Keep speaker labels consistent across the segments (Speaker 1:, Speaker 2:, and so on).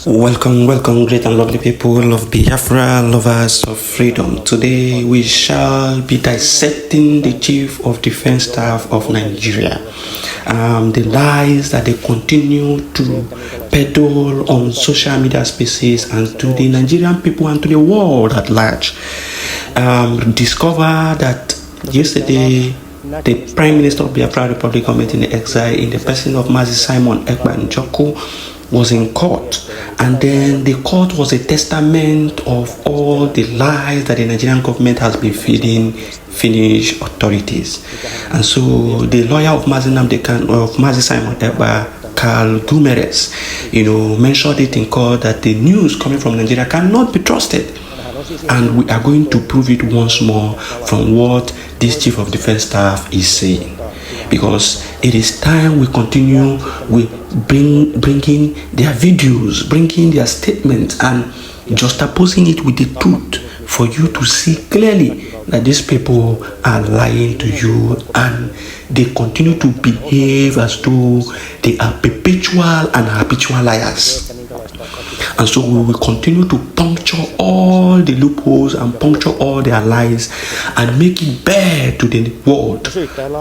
Speaker 1: Welcome, great and lovely people of Biafra, lovers of freedom. Today we shall be dissecting the Chief of Defense Staff of Nigeria. The lies that they continue to peddle on social media spaces and to the Nigerian people and to the world at large. Discover that yesterday the Prime Minister of Biafra Republic Government in Exile, in the person of Mazi Simon Ekpa Njoku, was in court, and then the court was a testament of all the lies that the Nigerian government has been feeding Finnish authorities. And so the lawyer of Mazi Simon Ekpa, Carl Gumeres, mentioned it in court that the news coming from Nigeria cannot be trusted. And we are going to prove it once more from what this Chief of Defense Staff is saying. Because it is time we continue with bringing their videos, bringing their statements, and juxtaposing it with the truth for you to see clearly that these people are lying to you and they continue to behave as though they are perpetual and habitual liars. And so we will continue to puncture all the loopholes and puncture all their lies and make it bare to the world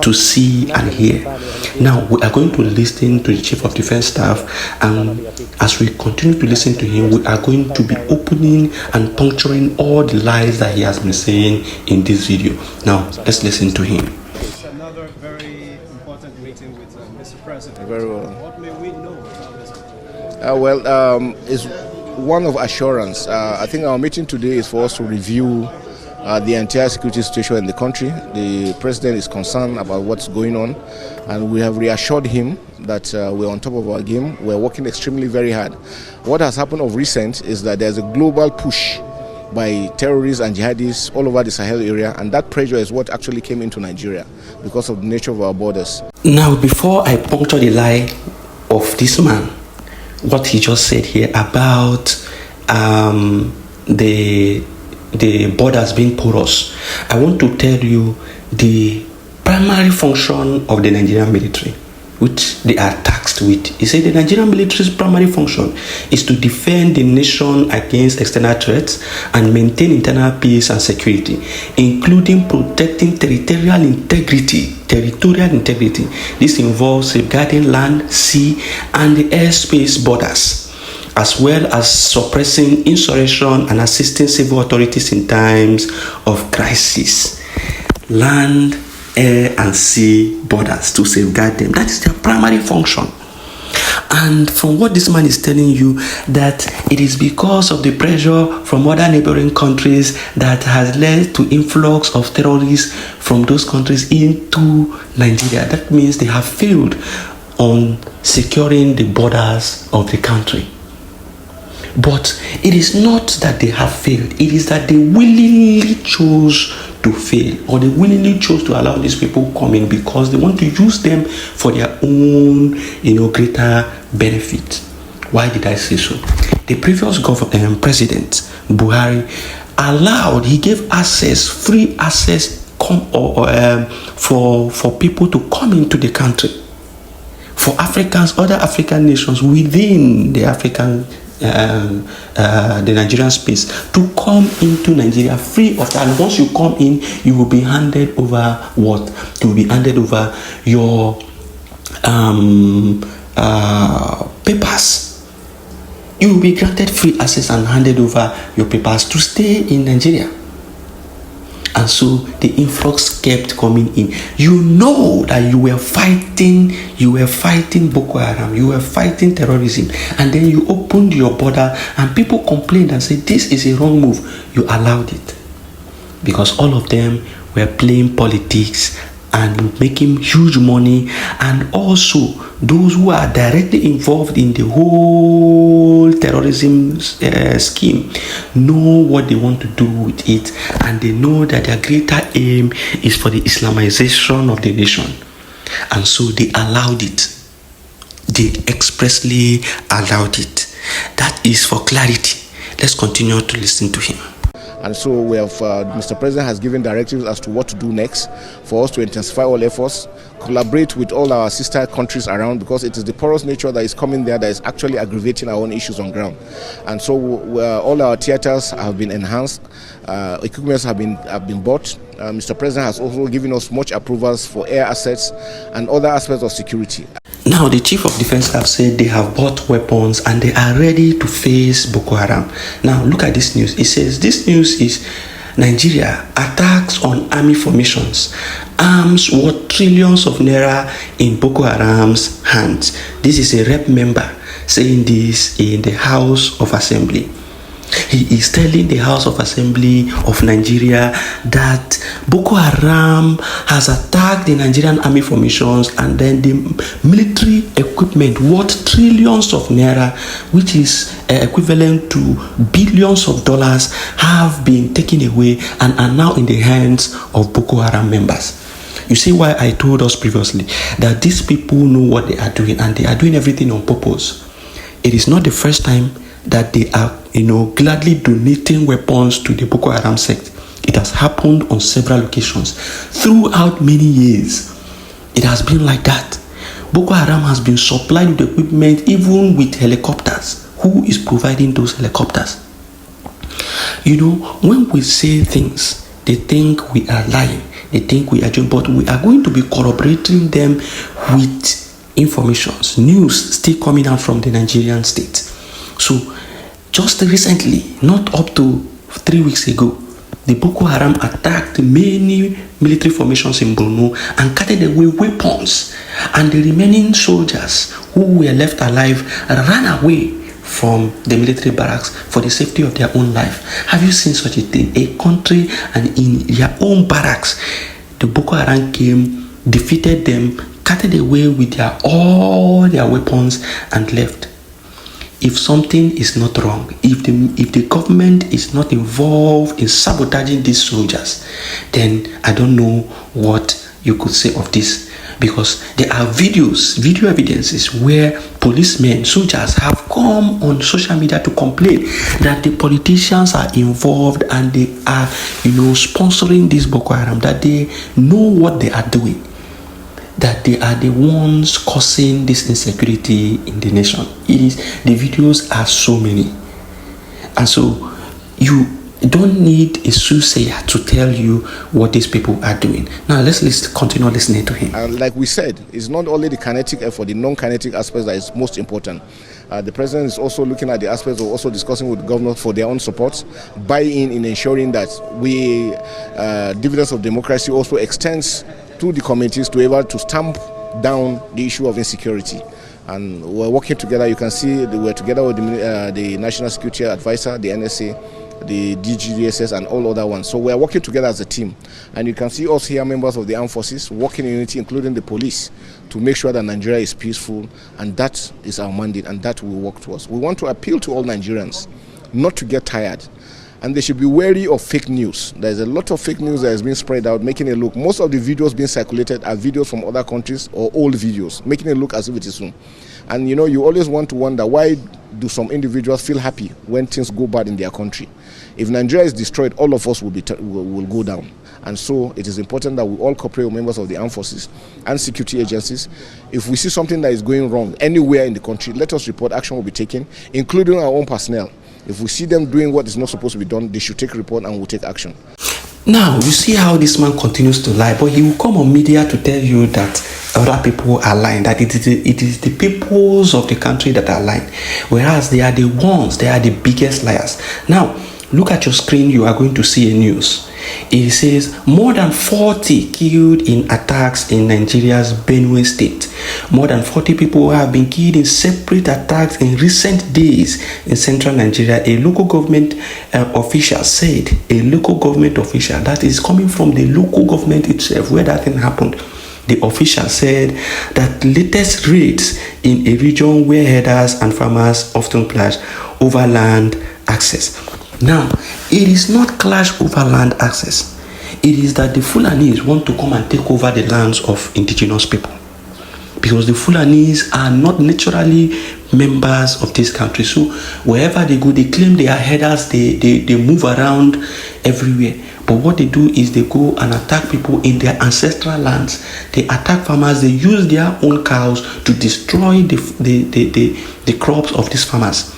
Speaker 1: to see and hear. Now we are going to listen to the Chief of Defense Staff, and as we continue to listen to him, we are going to be opening and puncturing all the lies that he has been saying in this video. Now let's listen to him.
Speaker 2: It's another very important meeting with Mr. President.
Speaker 3: Very well.
Speaker 2: What may we know about this?
Speaker 3: It's one of assurance. I think our meeting today is for us to review the entire security situation in the country. The president is concerned about what's going on, and we have reassured him that we're on top of our game. We're working extremely very hard. What has happened of recent is that there's a global push by terrorists and jihadists all over the Sahel area, and that pressure is what actually came into Nigeria because of the nature of our borders.
Speaker 1: Now, before I puncture the lie of this man, what he just said here about the borders being porous, I want to tell you the primary function of the Nigerian military, which they are tasked with. He said the Nigerian military's primary function is to defend the nation against external threats and maintain internal peace and security, including protecting territorial integrity. This involves safeguarding land, sea, and the airspace borders, as well as suppressing insurrection and assisting civil authorities in times of crisis. Land, air, and sea borders, to safeguard them. That is their primary function. And from what this man is telling you, that it is because of the pressure from other neighboring countries that has led to influx of terrorists from those countries into Nigeria. That means they have failed on securing the borders of the country. But it is not that they have failed. It is that they willingly chose to fail, or they willingly chose to allow these people come in because they want to use them for their own, greater benefit. Why did I say so? The previous President Buhari he gave free access for people to come into the country, for other African nations within the the Nigerian space to come into Nigeria free of that. And once you come in, you will be handed over what? You will be handed over your papers. You will be granted free access and handed over your papers to stay in Nigeria. And so the influx kept coming in. You know that you were fighting Boko Haram, you were fighting terrorism, and then you opened your border and people complained and said this is a wrong move. You allowed it because all of them were playing politics and making huge money, and also those who are directly involved in the whole terrorism scheme know what they want to do with it, and they know that their greater aim is for the Islamization of the nation. And so they allowed it. They expressly allowed it. That is for clarity. Let's continue to listen to him.
Speaker 3: And so we have, Mr. President has given directives as to what to do next for us to intensify all efforts, collaborate with all our sister countries around, because it is the porous nature that is coming there that is actually aggravating our own issues on ground. And so all our theaters have been enhanced, equipments have been bought. Mr. President has also given us much approvals for air assets and other aspects of security.
Speaker 1: Now, the Chief of Defense have said they have bought weapons and they are ready to face Boko Haram. Now, look at this news. It says this news is Nigeria attacks on army formations, arms worth trillions of naira in Boko Haram's hands. This is a rep member saying this in the House of Assembly. He is telling the House of Assembly of Nigeria that Boko Haram has attacked the Nigerian army formations, and then the military equipment worth trillions of naira, which is equivalent to billions of dollars, have been taken away and are now in the hands of Boko Haram members. You see why I told us previously that these people know what they are doing, and they are doing everything on purpose. It is not the first time that they are, gladly donating weapons to the Boko Haram sect. It has happened on several occasions. Throughout many years, it has been like that. Boko Haram has been supplied with equipment, even with helicopters. Who is providing those helicopters? When we say things, they think we are lying. They think we are doing, but we are going to be corroborating them with informations, news still coming out from the Nigerian state. So, just recently, not up to 3 weeks ago, the Boko Haram attacked many military formations in Borno and carried away weapons, and the remaining soldiers who were left alive ran away from the military barracks for the safety of their own life. Have you seen such a thing? A country, and in their own barracks, the Boko Haram came, defeated them, carried away with all their weapons and left. If something is not wrong, if the government is not involved in sabotaging these soldiers, then I don't know what you could say of this, because there are video evidences where policemen, soldiers have come on social media to complain that the politicians are involved and they are, sponsoring this Boko Haram, that they know what they are doing, that they are the ones causing this insecurity in the nation. The videos are so many. And so you don't need a soothsayer to tell you what these people are doing. Now let's continue listening to him.
Speaker 3: And like we said, it's not only the kinetic effort, the non-kinetic aspects that is most important. The president is also looking at the aspects of also discussing with the governors for their own support, buy-in in ensuring that dividends of democracy also extends to the communities to be able to stamp down the issue of insecurity. And we're working together. You can see that we're together with the National Security Advisor, the NSA, the DGDSS, and all other ones. So we're working together as a team. And you can see us here, members of the armed forces, working in unity, including the police, to make sure that Nigeria is peaceful. And that is our mandate, and that we work towards. We want to appeal to all Nigerians not to get tired. And they should be wary of fake news. There's a lot of fake news that has been spread out, making it look, most of the videos being circulated are videos from other countries or old videos, making it look as if it is soon. And you always want to wonder, why do some individuals feel happy when things go bad in their country? If Nigeria is destroyed, all of us will go down. And so it is important that we all cooperate with members of the armed forces and security agencies. If we see something that is going wrong anywhere in the country, let us report. Action will be taken, including our own personnel. If we see them doing what is not supposed to be done, they should take a report and we'll take action.
Speaker 1: Now, you see how this man continues to lie, but he will come on media to tell you that other people are lying, that it is the peoples of the country that are lying, whereas they are the ones, they are the biggest liars. Now, look at your screen, you are going to see a news. It says more than 40 killed in attacks in Nigeria's Benue state. More than 40 people have been killed in separate attacks in recent days in central Nigeria. A local government official said, a local government official that is coming from the local government itself where that thing happened. The official said that latest raids in a region where herders and farmers often clash over land access. Now, it is not clash over land access. It is that the Fulanis want to come and take over the lands of indigenous people. because the Fulanis are not naturally members of this country. So wherever they go, they claim they are headers, they move around everywhere. But what they do is they go and attack people in their ancestral lands. They attack farmers, they use their own cows to destroy the crops of these farmers.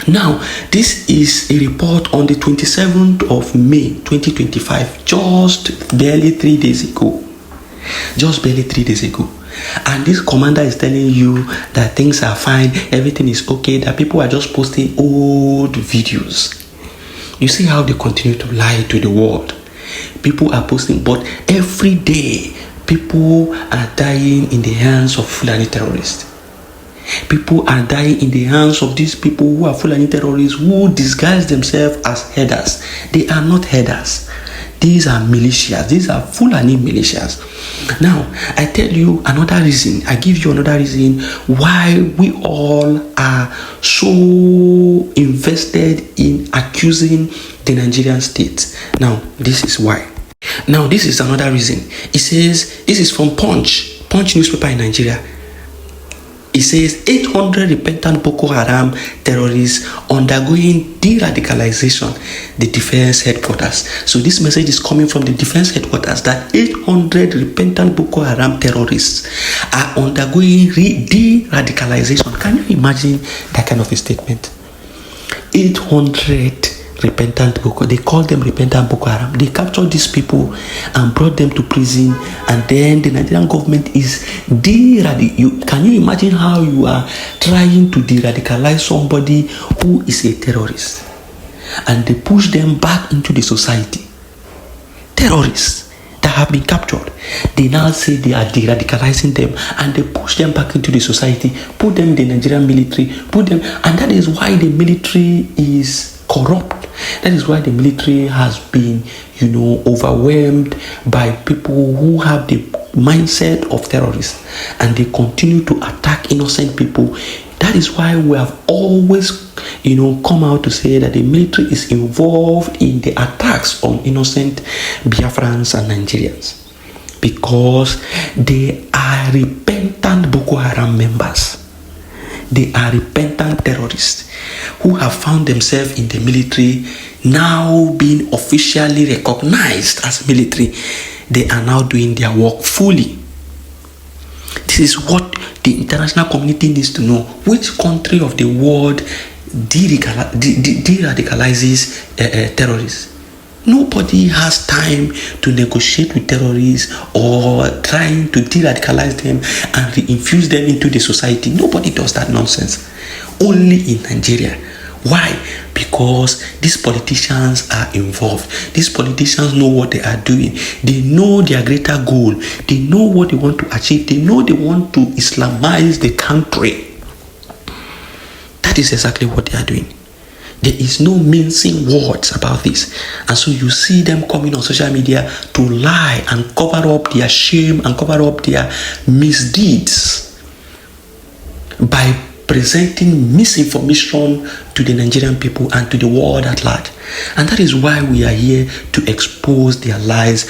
Speaker 1: Now, this is a report on the 27th of May 2025, just barely 3 days ago. Just barely 3 days ago. And this commander is telling you that things are fine, everything is okay, that people are just posting old videos. You see how they continue to lie to the world. People are posting, but every day, people are dying in the hands of Fulani terrorists. People are dying in the hands of these people who are Fulani terrorists who disguise themselves as headers. They are not headers. These are militias. These are Fulani militias. Now, I tell you another reason. I give you another reason why we all are so invested in accusing the Nigerian state. Now, this is why. Now, this is another reason. It says, this is from Punch newspaper in Nigeria. It says 800 repentant Boko Haram terrorists undergoing de-radicalization, the defense headquarters. So this message is coming from the defense headquarters that 800 repentant Boko Haram terrorists are undergoing de-radicalization. Can you imagine that kind of a statement? 800 repentant Boko, they call them repentant Boko Haram. They captured these people and brought them to prison, and then the Nigerian government is can you imagine how you are trying to de-radicalize somebody who is a terrorist, and they push them back into the society? Terrorists that have been captured, they now say they are de-radicalizing them, and they push them back into the society, put them in the Nigerian military, and that is why the military is corrupt. That is why the military has been, overwhelmed by people who have the mindset of terrorists, and they continue to attack innocent people. That is why we have always, come out to say that the military is involved in the attacks on innocent Biafrans and Nigerians, because they are repentant Boko Haram members. They are repentant terrorists who have found themselves in the military, now being officially recognized as military. They are now doing their work fully. This is what the international community needs to know. Which country of the world de-radicalizes terrorists? Nobody has time to negotiate with terrorists or trying to de-radicalize them and re-infuse them into the society. Nobody does that nonsense. Only in Nigeria. Why? Because these politicians are involved. These politicians know what they are doing. They know their greater goal. They know what they want to achieve. They know they want to Islamize the country. That is exactly what they are doing. There is no mincing words about this. And so you see them coming on social media to lie and cover up their shame and cover up their misdeeds by presenting misinformation to the Nigerian people and to the world at large. And that is why we are here to expose their lies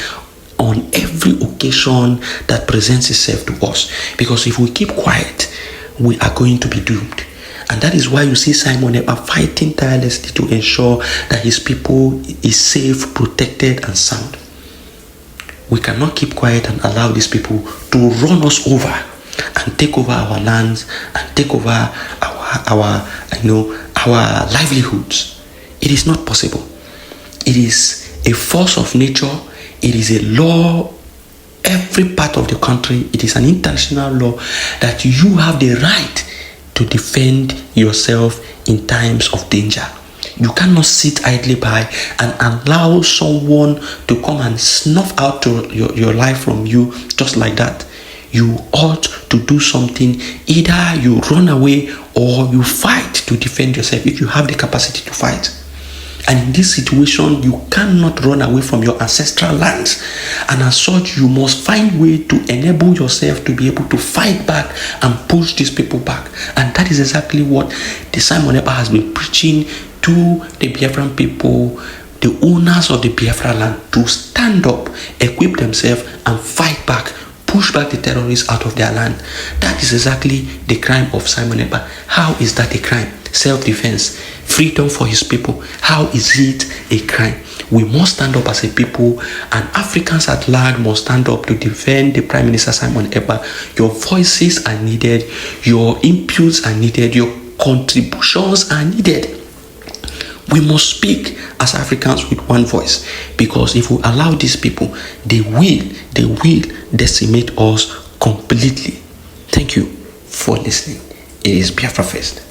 Speaker 1: on every occasion that presents itself to us. Because if we keep quiet, we are going to be doomed. And that is why you see Simon Ekpa fighting tirelessly to ensure that his people is safe, protected, and sound. We cannot keep quiet and allow these people to run us over and take over our lands and take over our livelihoods. It is not possible. It is a force of nature. It is a law. Every part of the country, it is an international law that you have the right to defend yourself in times of danger. You cannot sit idly by and allow someone to come and snuff out your life from you just like that. You ought to do something. Either you run away or you fight to defend yourself if you have the capacity to fight. And in this situation, you cannot run away from your ancestral lands. And as such, you must find way to enable yourself to be able to fight back and push these people back. And that is exactly what the Simon Ekpa has been preaching to the Biafran people, the owners of the Biafra land, to stand up, equip themselves, and fight back, push back the terrorists out of their land. That is exactly the crime of Simon Ekpa. How is that a crime? Self-defense, freedom for his people. How is it a crime? We must stand up as a people, and Africans at large must stand up to defend the Prime Minister Simon Ekpa. Your voices are needed, your inputs are needed, your contributions are needed. We must speak as Africans with one voice, because if we allow these people, they will decimate us completely. Thank you for listening. It is Biafra First.